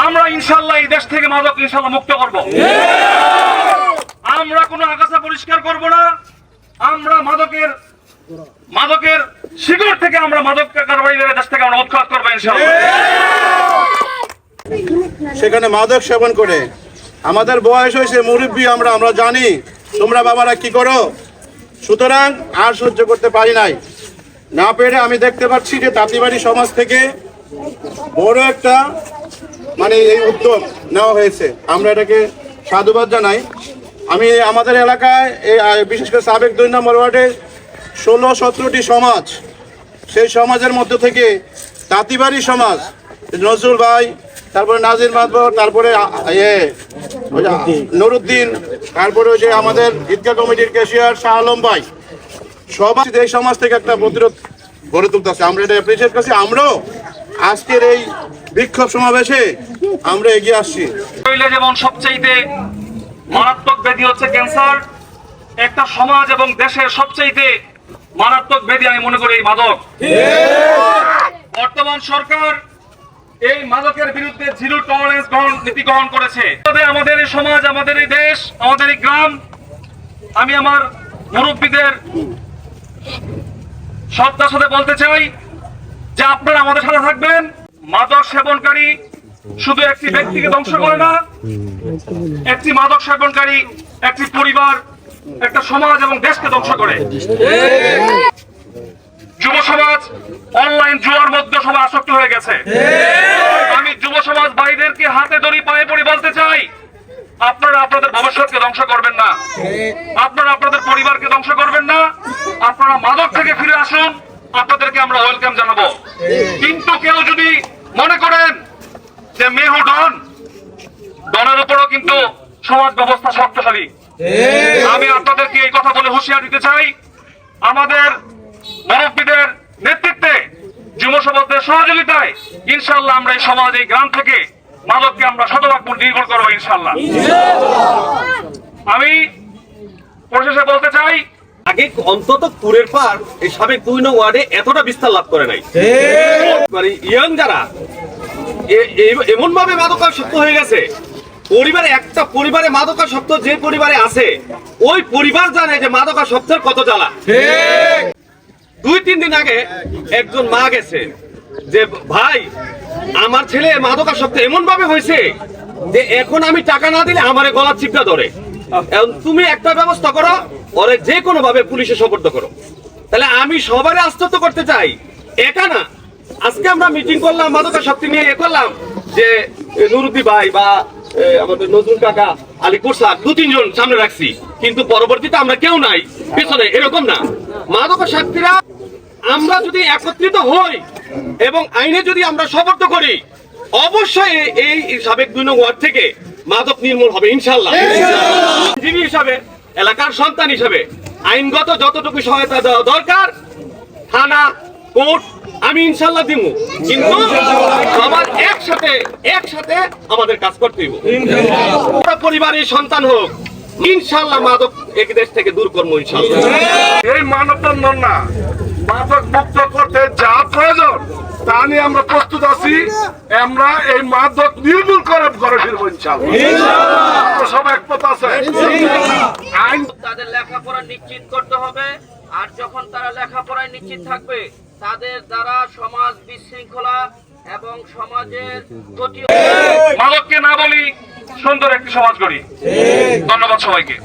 আমরা ইনশাআল্লাহ এই দেশ থেকে মাদক ইনশাআল্লাহ মুক্ত করব। আমরা কোনো আগাছা পরিষ্কার করব না। আমরা মাদকের শিকড় থেকে আমরা মাদক কারবারিদের দেশ থেকে আমরা উৎখাত করবো ইনশাআল্লাহ। সেখানে মাদক সেবন করে আমাদের বয়স হয়েছে, মুরব্বী আমরা জানি তোমরা বাবারা কি করো। সুতরাং আর সহ্য করতে পারি নাই, না পেরে আমি দেখতে পাচ্ছি যে তাঁতিবাড়ি সমাজ থেকে বড় একটা এই উদ্যোগ নেওয়া হয়েছে। আমরা এটাকে সাধুবাদ জানাই। আমি আমাদের এলাকায় বিশেষ করে সাবেক 2 নম্বর ওয়ার্ডে 16-17টি সমাজ, সেই সমাজের মধ্য থেকে তাঁতিবাড়ি সমাজ, নজরুল ভাই, তারপরে নাজির মাতবর, তারপরে নুরুদ্দিন, তারপরে ওই যে আমাদের ঈদগাহ কমিটির ক্যাশিয়ার শাহ আলম ভাই, সবাই এই সমাজ থেকে একটা প্রতিরোধ গড়ে তুলতেছে। আমরা এটা অ্যাপ্রিসিয়েট করছি। আমরাও আজকের এই বিক্ষোভ সমাবেশে আমরা এগিয়ে আসছি। যেমন সবচাইতে মারাত্মক ব্যাধি হচ্ছে ক্যান্সার, একটা সমাজ এবং দেশের সবচাইতে মারাত্মক ব্যাধি আমি মনে করি এই মাদক। বর্তমান সরকার এই মাদকের বিরুদ্ধে জিরো টলারেন্স নীতি গ্রহণ করেছে। আমাদের এই সমাজ, আমাদের এই দেশ, আমাদের এই গ্রাম, আমি আমার মুরব্বীদের শ্রদ্ধার সাথে বলতে চাই যে আপনারা আমাদের সাথে থাকবেন। মাদক সেবনকারী শুধু একটি ব্যক্তিকে ধ্বংস করে না, একটি মাদক সেবনকারী একটি পরিবার, একটা সমাজ এবং দেশকে ধ্বংস করে। যুব সমাজ অনলাইন জুয়ার মধ্যে সবাই আসক্ত হয়ে গেছে। আমি যুব সমাজ ভাইদেরকে হাতে ধরি পায়ে পড়ি বলতে চাই, আপনারা আপনাদের ভবিষ্যৎকে ধ্বংস করবেন না, আপনারা আপনাদের পরিবারকে ধ্বংস করবেন না। আপনারা মাদক থেকে ফিরে আসুন, আপনাদেরকে আমরা ওয়েলকাম জানাবো। কিন্তু কেউ যদি মনে করেন যে মেহু ডনের উপরও কিন্তু সমাজ ব্যবস্থা শক্তিশালী, আমি আপনাদেরকে এই কথা বলে হুঁশিয়ার দিতে চাই। আমাদের মুরব্বীদের নেতৃত্বে, যুব সমাজের সহযোগিতায় ইনশাআল্লাহ আমরা এই সমাজ, এই গ্রাম থেকে মাদককে আমরা শতভাগ নির্মূল করবো ইনশাআল্লাহ। আমি পরিশেষে বলতে চাই, আগে অন্তত পুরের পার এই সাবেক 2 নং ওয়ার্ডে এতটা বিস্তার লাভ করে নাই। ইয়াং যারা এমন ভাবে মাদকাসক্ত হয়ে গেছে, একটা পরিবারে মাদকাসক্ত যে পরিবারে আছে, ওই পরিবার জানে যে মাদকাসক্তের কত জ্বালা। 2-3 দিন আগে একজন মা গেছে যে ভাই আমার ছেলে মাদকাসক্ত এমন ভাবে হয়েছে যে এখন আমি টাকা না দিলে আমারে গলার চিপটা ধরে। এখন তুমি একটা ব্যবস্থা করো, ওরে যে কোনো ভাবে পুলিশে সোপর্দ করো। তাহলে আমি সবারই আশ্বস্ত করতে চাই, একা না। আজকে আমরা মিটিং করলাম, মাদকাসক্তি নিয়ে করলাম যে নুরুদ্দিন ভাই বা আমাদের নজরুল কাকা, আলী কোরসাদ, 2-3 জন সামনে রাখছি, কিন্তু পরবর্তীতে আমরা কেউ নাই পেছনে, এরকম না। মাদকাসক্তিরা আমরা যদি একত্রিত হই এবং আইনে যদি আমরা সোপর্দ করি, অবশ্যই এই সাবেক 2 নং ওয়ার্ড থেকে মাদক নির্মূল হবে ইনশাআল্লাহ। যিনি হিসাবে, এলাকার সন্তান হিসাবে আইনগত যতটুকু সহায়তা দেওয়া দরকার, থানা, কোর্ট, আমি ইনশাআল্লাহ দিব। কিন্তু সবার একসাথে আমাদের কাজ করতে হবে। পরিবারের সন্তান হোক, ইনশাআল্লাহ মাদক এক দেশ থেকে দূর করবো ইনশাআল্লাহ। এই মানববন্ধন না, মাদক মুক্ত করতে যা প্রয়োজন তা নিয়ে আমরা প্রস্তুত আছি। আমরা এই মাদক নির্মূল করে ফিরবো ইনশাআল্লাহ। সব একমত আছে। আইন তাদের লেখাপড়া নিশ্চিত করতে হবে, আর যখন তারা লেখাপড়ায় নিশ্চিত থাকবে, তাদের দ্বারা সমাজ বিশৃঙ্খলা এবং সমাজের ক্ষতি। মাদককে না বলি সুন্দর একটি সমাজ গড়ি। ধন্যবাদ সবাইকে।